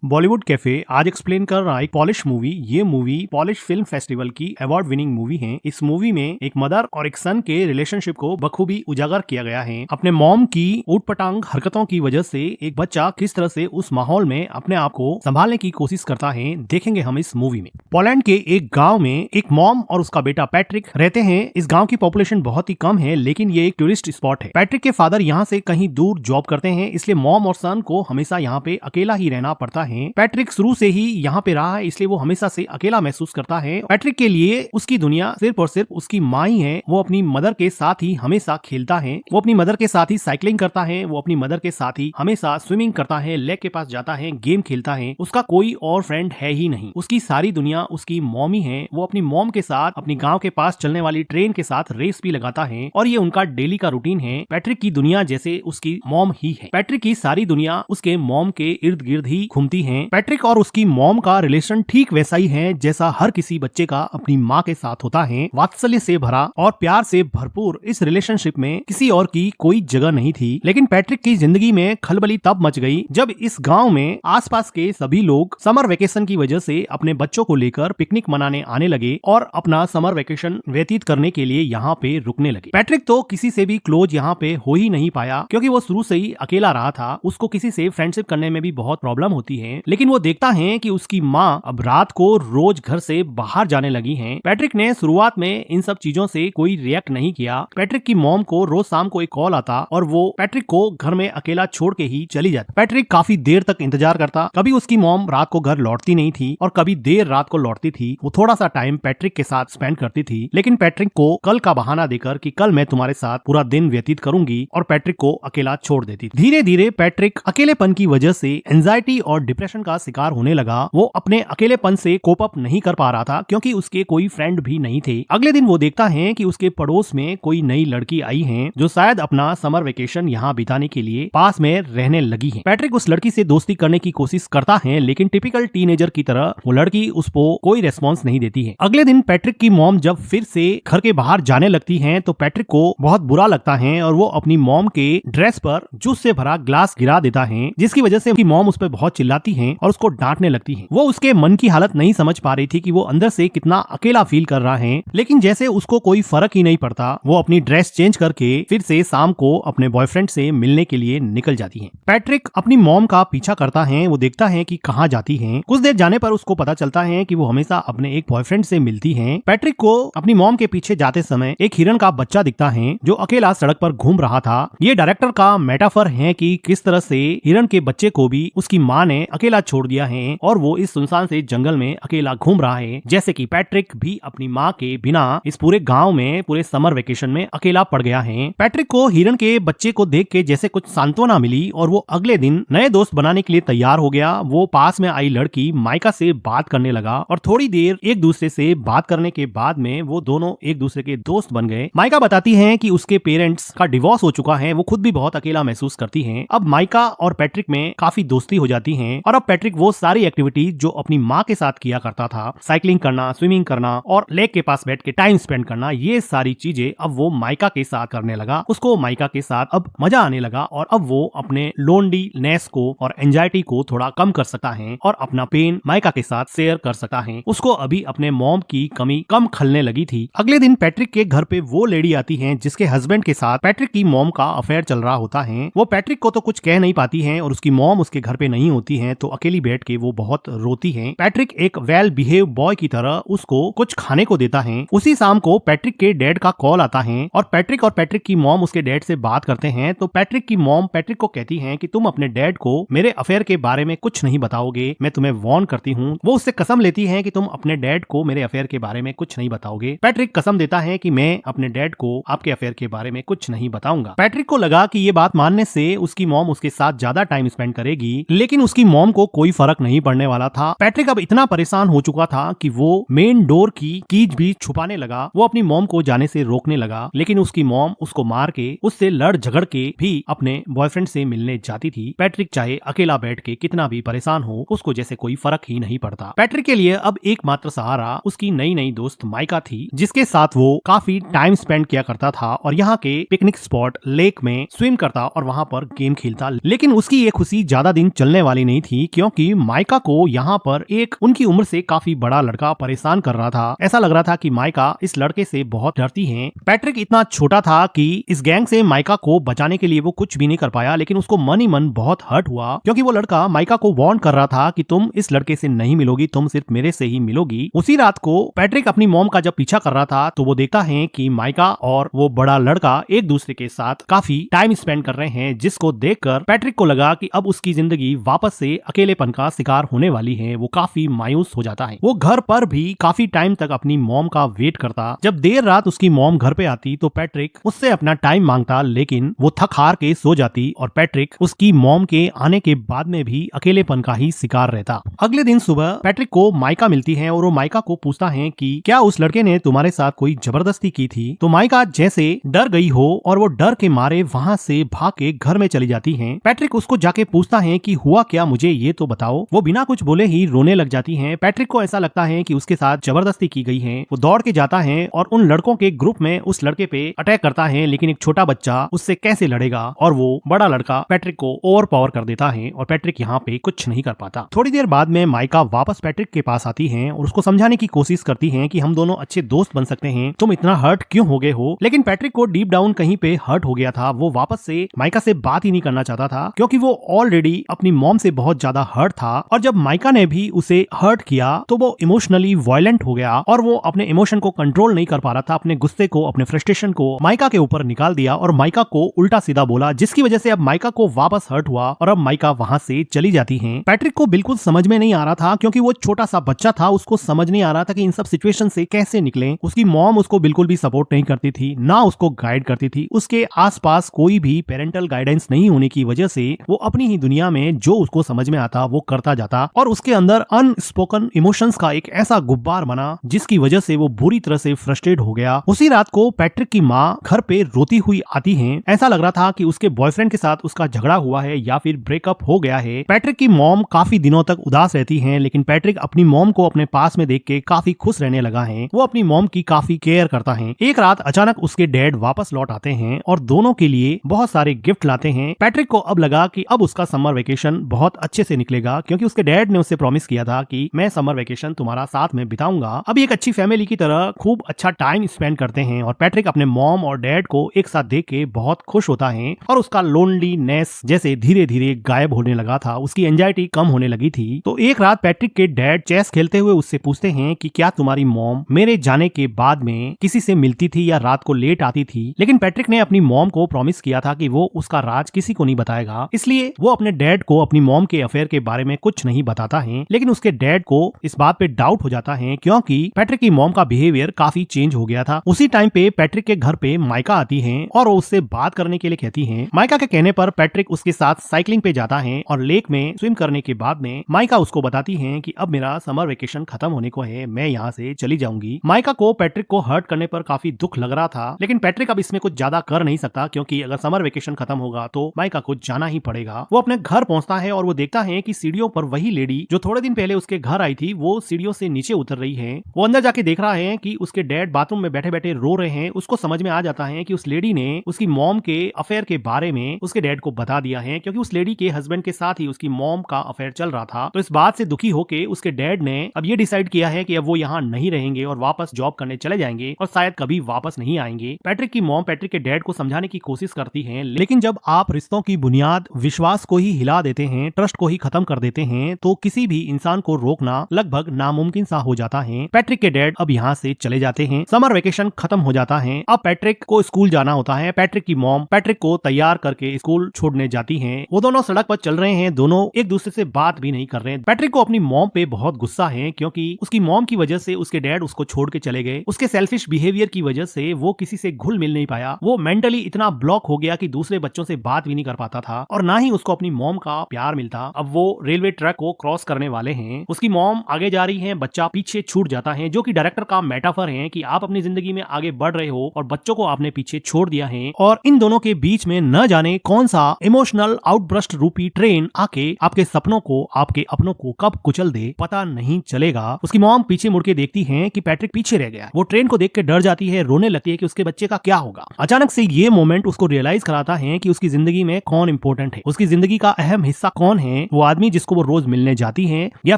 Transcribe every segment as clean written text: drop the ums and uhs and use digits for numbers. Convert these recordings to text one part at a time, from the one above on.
Bollywood cafe आज explain कर रहा है एक पॉलिश मूवी। ये मूवी पॉलिश फिल्म फेस्टिवल की अवार्ड विनिंग मूवी है। इस मूवी में एक मदर और एक सन के रिलेशनशिप को बखूबी उजागर किया गया है। अपने मॉम की ऊटपटांग हरकतों की वजह से एक बच्चा किस तरह से उस माहौल में अपने आप को संभालने की कोशिश करता है, देखेंगे हम इस मूवी में। पोलैंड के एक गाँव में एक मॉम और उसका बेटा पैट्रिक रहते हैं। इस गाँव की पॉपुलेशन बहुत ही कम है, लेकिन ये एक टूरिस्ट स्पॉट है। पैट्रिक के फादर यहाँ से कहीं दूर जॉब करते हैं, इसलिए मॉम और सन को हमेशा यहाँ पे अकेला ही रहना पड़ता है। पैट्रिक शुरू से ही यहाँ पे रहा है, इसलिए वो हमेशा से अकेला महसूस करता है। पैट्रिक के लिए उसकी दुनिया सिर्फ और सिर्फ उसकी माँ ही है। वो अपनी मदर के साथ ही हमेशा खेलता है, वो अपनी मदर के साथ ही साइकिलिंग करता है, वो अपनी मदर के साथ ही हमेशा स्विमिंग करता है, लेक के पास जाता है, गेम खेलता है। उसका कोई और फ्रेंड है ही नहीं। उसकी सारी दुनिया उसकी मॉम ही है। वो अपनी मॉम के साथ अपनी गाँव के पास चलने वाली ट्रेन के साथ रेस भी लगाता है और ये उनका डेली का रूटीन है। पैट्रिक की दुनिया जैसे उसकी मॉम ही है। पैट्रिक की सारी दुनिया उसके मॉम के इर्द गिर्द ही घूमती है। पैट्रिक और उसकी मॉम का रिलेशन ठीक वैसा ही है जैसा हर किसी बच्चे का अपनी माँ के साथ होता है। वात्सल्य से भरा और प्यार से भरपूर इस रिलेशनशिप में किसी और की कोई जगह नहीं थी। लेकिन पैट्रिक की जिंदगी में खलबली तब मच गई जब इस गांव में आसपास के सभी लोग समर वेकेशन की वजह से अपने बच्चों को लेकर पिकनिक मनाने आने लगे और अपना समर वेकेशन व्यतीत करने के लिए यहाँ पे रुकने लगे। पैट्रिक तो किसी से भी क्लोज यहाँ पे हो ही नहीं पाया, क्योंकि वो शुरू से ही अकेला रहा था। उसको किसी से फ्रेंडशिप करने में भी बहुत प्रॉब्लम होती है। लेकिन वो देखता है कि उसकी माँ अब रात को रोज घर से बाहर जाने लगी हैं। पैट्रिक ने शुरुआत में इन सब चीजों से कोई रिएक्ट नहीं किया। पैट्रिक की मॉम को रोज शाम को एक कॉल आता और वो पैट्रिक को घर में अकेला छोड़ के ही चली जाती। पैट्रिक काफी देर तक इंतजार करता। कभी उसकी मॉम रात को घर लौटती नहीं थी और कभी देर रात को लौटती थी। वो थोड़ा सा टाइम पैट्रिक के साथ स्पेंड करती थी, लेकिन पैट्रिक को कल का बहाना देकर कि कल मैं तुम्हारे साथ पूरा दिन व्यतीत करूंगी, और पैट्रिक को अकेला छोड़ देती थी। धीरे धीरे पैट्रिक अकेलेपन की वजह से एंजाइटी और डिप्रेशन का शिकार होने लगा। वो अपने अकेलेपन से कोप अप नहीं कर पा रहा था, क्योंकि उसके कोई फ्रेंड भी नहीं थे। अगले दिन वो देखता है कि उसके पड़ोस में कोई नई लड़की आई है, जो शायद अपना समर वेकेशन यहाँ बिताने के लिए पास में रहने लगी है। पैट्रिक उस लड़की से दोस्ती करने की कोशिश करता है, लेकिन टिपिकल टीनेजर की तरह वो लड़की उसको कोई रेस्पॉन्स नहीं देती है। अगले दिन पैट्रिक की मॉम जब फिर से घर के बाहर जाने लगती है तो पैट्रिक को बहुत बुरा लगता है और वो अपनी मॉम के ड्रेस पर जूस से भरा ग्लास गिरा देता है, जिसकी वजह से उसकी मॉम उस पर बहुत चिल्लाती है और उसको डांटने लगती है। वो उसके मन की हालत नहीं समझ पा रही थी कि वो अंदर से कितना अकेला फील कर रहा है, लेकिन जैसे उसको कोई फर्क ही नहीं पड़ता, वो अपनी ड्रेस चेंज करके फिर से शाम को अपने बॉयफ्रेंड से मिलने के लिए निकल जाती है। पैट्रिक अपनी मॉम का पीछा करता है। वो देखता है कि कहाँ जाती है। कुछ देर जाने पर उसको पता चलता है कि वो हमेशा अपने एक बॉयफ्रेंड से मिलती है। पैट्रिक को अपनी मॉम के पीछे जाते समय एक हिरन का बच्चा दिखता है जो अकेला सड़क पर घूम रहा था। ये डायरेक्टर का मेटाफर है कि किस तरह से हिरन के बच्चे को भी उसकी माँ ने अकेला छोड़ दिया है और वो इस सुनसान से जंगल में अकेला घूम रहा है, जैसे कि पैट्रिक भी अपनी माँ के बिना इस पूरे गांव में पूरे समर वेकेशन में अकेला पड़ गया है। पैट्रिक को हिरन के बच्चे को देख के जैसे कुछ सांत्वना मिली और वो अगले दिन नए दोस्त बनाने के लिए तैयार हो गया। वो पास में आई लड़की माइका से बात करने लगा और थोड़ी देर एक दूसरे से बात करने के बाद में वो दोनों एक दूसरे के दोस्त बन गए। माइका बताती है कि उसके पेरेंट्स का डिवोर्स हो चुका है। वो खुद भी बहुत अकेला महसूस करती है। अब माइका और पैट्रिक में काफी दोस्ती हो जाती है और अब पैट्रिक वो सारी एक्टिविटीज जो अपनी माँ के साथ किया करता था, साइकिलिंग करना, स्विमिंग करना और लेक के पास बैठ के टाइम स्पेंड करना, ये सारी चीजें अब वो माइका के साथ करने लगा। उसको माइका के साथ अब मजा आने लगा और अब वो अपने लोनलीनेस को और एंजाइटी को थोड़ा कम कर सकता है और अपना पेन माइका के साथ शेयर कर सकता है। उसको अभी अपने मॉम की कमी कम खलने लगी थी। अगले दिन पैट्रिक के घर पे वो लेडी आती है जिसके हस्बैंड के साथ पैट्रिक की मॉम का अफेयर चल रहा होता है। वो पैट्रिक को तो कुछ कह नहीं पाती है और उसकी मॉम उसके घर पे नहीं होती है, तो अकेली बैठ के वो बहुत रोती है। पैट्रिक एक वेल बिहेव बॉय की तरह उसको कुछ खाने को देता है। उसी शाम को पैट्रिक के डैड का कॉल आता है और पैट्रिक की मॉम उसके डैड से बात करते हैं। तो पैट्रिक की मॉम पैट्रिक को कहती है कि तुम अपने डैड को मेरे अफेयर के बारे में कुछ नहीं बताओगे, मैं तुम्हें वार्न करती हूँ। वो उससे कसम लेती है कि तुम अपने डैड को मेरे अफेयर के बारे में कुछ नहीं बताओगे। पैट्रिक कसम देता है कि मैं अपने डैड को आपके अफेयर के बारे में कुछ नहीं बताऊंगा। पैट्रिक को लगा कि ये बात मानने से उसकी मॉम उसके साथ ज्यादा टाइम स्पेंड करेगी, लेकिन उसकी मॉम को कोई फर्क नहीं पड़ने वाला था। पैट्रिक अब इतना परेशान हो चुका था कि वो मेन डोर की कीज भी छुपाने लगा। वो अपनी मॉम को जाने से रोकने लगा, लेकिन उसकी मॉम उसको मार के उससे लड़ झगड़ के भी अपने बॉयफ्रेंड से मिलने जाती थी। पैट्रिक चाहे अकेला बैठ के कितना भी परेशान हो, उसको जैसे कोई फर्क ही नहीं पड़ता। पैट्रिक के लिए अब एकमात्र सहारा उसकी नई नई दोस्त माइका थी, जिसके साथ वो काफी टाइम स्पेंड किया करता था और यहाँ के पिकनिक स्पॉट लेक में स्विम करता और वहाँ पर गेम खेलता। लेकिन उसकी ये खुशी ज्यादा दिन चलने वाली नहीं थी। थी क्योंकि माइका को यहाँ पर एक उनकी उम्र से काफी बड़ा लड़का परेशान कर रहा था। ऐसा लग रहा था कि माइका इस लड़के से बहुत डरती है। पैट्रिक इतना छोटा था कि इस गैंग से माइका को बचाने के लिए वो कुछ भी नहीं कर पाया, लेकिन उसको मन ही मन बहुत हर्ट हुआ क्योंकि वो लड़का माइका को वार्न कर रहा था कि तुम इस लड़के से नहीं मिलोगी, तुम सिर्फ मेरे से ही मिलोगी। उसी रात को पैट्रिक अपनी मॉम का जब पीछा कर रहा था तो वो देखता है कि माइका और वो बड़ा लड़का एक दूसरे के साथ काफी टाइम स्पेंड कर रहे हैं, जिसको देखकर पैट्रिक को लगा कि अब उसकी जिंदगी वापस से अकेलेपन का शिकार होने वाली है। वो काफी मायूस हो जाता है। वो घर पर भी काफी टाइम तक अपनी मॉम का वेट करता। जब देर रात उसकी मॉम घर पे आती तो पैट्रिक उससे अपना टाइम मांगता, लेकिन वो थक हार के सो जाती और पैट्रिक उसकी मॉम के आने के बाद में भी अकेलेपन का ही शिकार रहता। अगले दिन सुबह पैट्रिक को माइका मिलती है और वो माइका को पूछता है कि क्या उस लड़के ने तुम्हारे साथ कोई जबरदस्ती की थी। तो माइका जैसे डर गई हो और वो डर के मारे वहाँ से भाग के घर में चली जाती है। पैट्रिक उसको जाके पूछता है कि हुआ क्या, मुझे ये तो बताओ। वो बिना कुछ बोले ही रोने लग जाती है। पैट्रिक को ऐसा लगता है कि उसके साथ जबरदस्ती की गई है। वो दौड़ के जाता है और उन लड़कों के ग्रुप में उस लड़के पे अटैक करता है, लेकिन एक छोटा बच्चा उससे कैसे लड़ेगा और वो बड़ा लड़का पैट्रिक को ओवर पावर कर देता है और पैट्रिक यहाँ पे कुछ नहीं कर पाता। थोड़ी देर बाद में माइका वापस पैट्रिक के पास आती है और उसको समझाने की कोशिश करती है कि हम दोनों अच्छे दोस्त बन सकते हैं, तुम इतना हर्ट क्यों हो गए हो। लेकिन पैट्रिक को डीप डाउन कहीं पे हर्ट हो गया था। वो वापस से माइका से बात ही नहीं करना चाहता था क्योंकि वो ऑलरेडी अपनी मॉम से बहुत ज्यादा हर्ट था और जब माइका ने भी उसे हर्ट किया तो वो इमोशनली वायलेंट हो गया और वो अपने इमोशन को कंट्रोल नहीं कर पा रहा था। अपने गुस्से को, अपने फ्रस्ट्रेशन को माइका के ऊपर निकाल दिया और माइका को उल्टा सीधा बोला, जिसकी वजह से अब माइका को वापस हर्ट हुआ और अब माइका वहां से चली जाती है। पैट्रिक को बिल्कुल समझ में नहीं आ रहा था क्योंकि वो छोटा सा बच्चा था, उसको समझ नहीं आ रहा था कि इन सब सिचुएशन से कैसे निकले। उसकी मॉम उसको बिल्कुल भी सपोर्ट नहीं करती थी, ना उसको गाइड करती थी। उसके आसपास कोई भी पेरेंटल गाइडेंस नहीं होने की वजह से वो अपनी ही दुनिया में जो उसको समझ में आता वो करता जाता और उसके अंदर अनस्पोकन इमोशंस का एक ऐसा गुब्बार बना जिसकी वजह से वो बुरी तरह से फ्रस्ट्रेट हो गया। उसी रात को पैट्रिक की माँ घर पे रोती हुई आती है। ऐसा लग रहा था कि उसके बॉयफ्रेंड के साथ उसका झगड़ा हुआ है या फिर ब्रेकअप हो गया है। पैट्रिक की मॉम काफी दिनों तक उदास रहती हैं, लेकिन पैट्रिक अपनी मॉम को अपने पास में देख के काफी खुश रहने लगा है। वो अपनी मॉम की काफी केयर करता है। एक रात अचानक उसके डैड वापस लौट आते हैं और दोनों के लिए बहुत सारे गिफ्ट लाते हैं। पैट्रिक को अब लगा कि अब उसका समर वेकेशन बहुत अच्छे से निकलेगा क्योंकि उसके डैड ने उससे प्रॉमिस किया था कि मैं समर वेकेशन तुम्हारा साथ में बिताऊंगा। अब एक अच्छी फैमिली की तरह खूब अच्छा टाइम स्पेंड करते हैं और पैट्रिक अपने मॉम और डैड को एक साथ देख के बहुत खुश होता है और उसका लोनलीनेस जैसे धीरे धीरे गायब होने लगा था, उसकी एंजाइटी कम होने लगी थी। तो एक रात पैट्रिक के डैड चेस खेलते हुए उससे पूछते हैं कि क्या तुम्हारी मॉम मेरे जाने के बाद में किसी से मिलती थी या रात को लेट आती थी। लेकिन पैट्रिक ने अपनी मॉम को प्रॉमिस किया था कि वो उसका राज किसी को नहीं बताएगा, इसलिए वो अपने डैड को अपनी मॉम के अफेयर के बारे में कुछ नहीं बताता है। लेकिन उसके डैड को इस बात पे डाउट हो जाता है क्योंकि पैट्रिक की मॉम का बिहेवियर काफी चेंज हो गया था। उसी टाइम पे पैट्रिक के घर पे माइका आती है और वो उससे बात करने के लिए कहती है। माइका के कहने पर पैट्रिक उसके साथ साइकिलिंग पे जाता है और लेक में स्विम करने के बाद में माइका उसको बताती है कि अब मेरा समर वेकेशन खत्म होने को है, मैं यहाँ से चली जाऊंगी। माइका को पैट्रिक को हर्ट करने पर काफी दुख लग रहा था, लेकिन पैट्रिक अब इसमें कुछ ज्यादा कर नहीं सकता क्योंकि अगर समर वेकेशन खत्म होगा तो माइका को जाना ही पड़ेगा। वो अपने घर पहुंचता है और वो देखता है कि सीढ़ियों पर वही लेडी जो थोड़े दिन पहले उसके घर आई थी वो सीढ़ियों से नीचे उतर रही है। वो अंदर जाके देख रहा है कि उसके डैड बाथरूम में बैठे बैठे रो रहे हैं। उसको समझ में आ जाता है कि उस लेडी ने उसकी मॉम के अफेयर के बारे में उसके डैड को बता दिया है क्योंकि उस लेडी के हस्बैंड के साथ ही उसकी मॉम का अफेयर चल रहा था। तो इस बात से दुखी होके उसके डैड ने अब ये डिसाइड किया है कि अब वो यहाँ नहीं रहेंगे और वापस जॉब करने चले जाएंगे और शायद कभी वापस नहीं आएंगे। पैट्रिक की मॉम पैट्रिक के डैड को समझाने की कोशिश करती है, लेकिन जब आप रिश्तों की बुनियाद विश्वास को ही हिला देते हैं, ट्रस्ट को ही खत्म कर देते हैं, तो किसी भी इंसान को रोकना लगभग नामुमकिन सा हो जाता है। पैट्रिक के डैड अब यहाँ से चले जाते हैं। समर वेकेशन खत्म हो जाता है। अब पैट्रिक को स्कूल जाना होता है। पैट्रिक की मॉम पैट्रिक को तैयार करके स्कूल छोड़ने जाती हैं। वो दोनों सड़क पर चल रहे हैं, दोनों एक दूसरे से बात भी नहीं कर रहे हैं। पैट्रिक को अपनी मॉम पे बहुत गुस्सा है क्योंकि उसकी मॉम की वजह से उसके डैड उसको छोड़ के चले गए। उसके सेल्फिश बिहेवियर की वजह से वो किसी से घुल मिल नहीं पाया। वो मेंटली इतना ब्लॉक हो गया कि दूसरे बच्चों से बात भी नहीं कर पाता था और ना ही उसको अपनी मॉम का प्यार मिलता। अब वो रेलवे ट्रैक को क्रॉस करने वाले हैं। उसकी मॉम आगे जा रही है, बच्चा पीछे छूट जाता है, जो कि डायरेक्टर का मेटाफर है कि आप अपनी जिंदगी में आगे बढ़ रहे हो और बच्चों को आपने पीछे छोड़ दिया है और इन दोनों के बीच में न जाने कौन सा इमोशनल आउटब्रस्ट रूपी ट्रेन आके आपके सपनों को, आपके अपनों को कब कुचल दे पता नहीं चलेगा। उसकी मॉम पीछे मुड़ के देखती है कि पैट्रिक पीछे रह गया। वो ट्रेन को देख के डर जाती है, रोने लगती है कि उसके बच्चे का क्या होगा। अचानक से ये मोमेंट उसको रियलाइज कराता है कि उसकी जिंदगी में कौन इंपॉर्टेंट है, उसकी जिंदगी का अहम हिस्सा कौन है हैं, वो आदमी जिसको वो रोज मिलने जाती है, या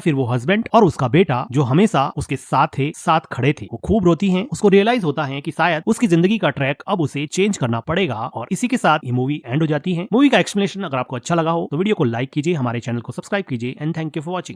फिर वो हस्बैंड और उसका बेटा जो हमेशा उसके साथ थे, साथ खड़े थे। वो खूब रोती है। उसको रियलाइज होता है कि शायद उसकी जिंदगी का ट्रैक अब उसे चेंज करना पड़ेगा, और इसी के साथ ये मूवी एंड हो जाती है। मूवी का एक्सप्लेनेशन अगर आपको अच्छा लगा हो तो वीडियो को लाइक कीजिए, हमारे चैनल को सब्सक्राइब कीजिए, and thank you for watching.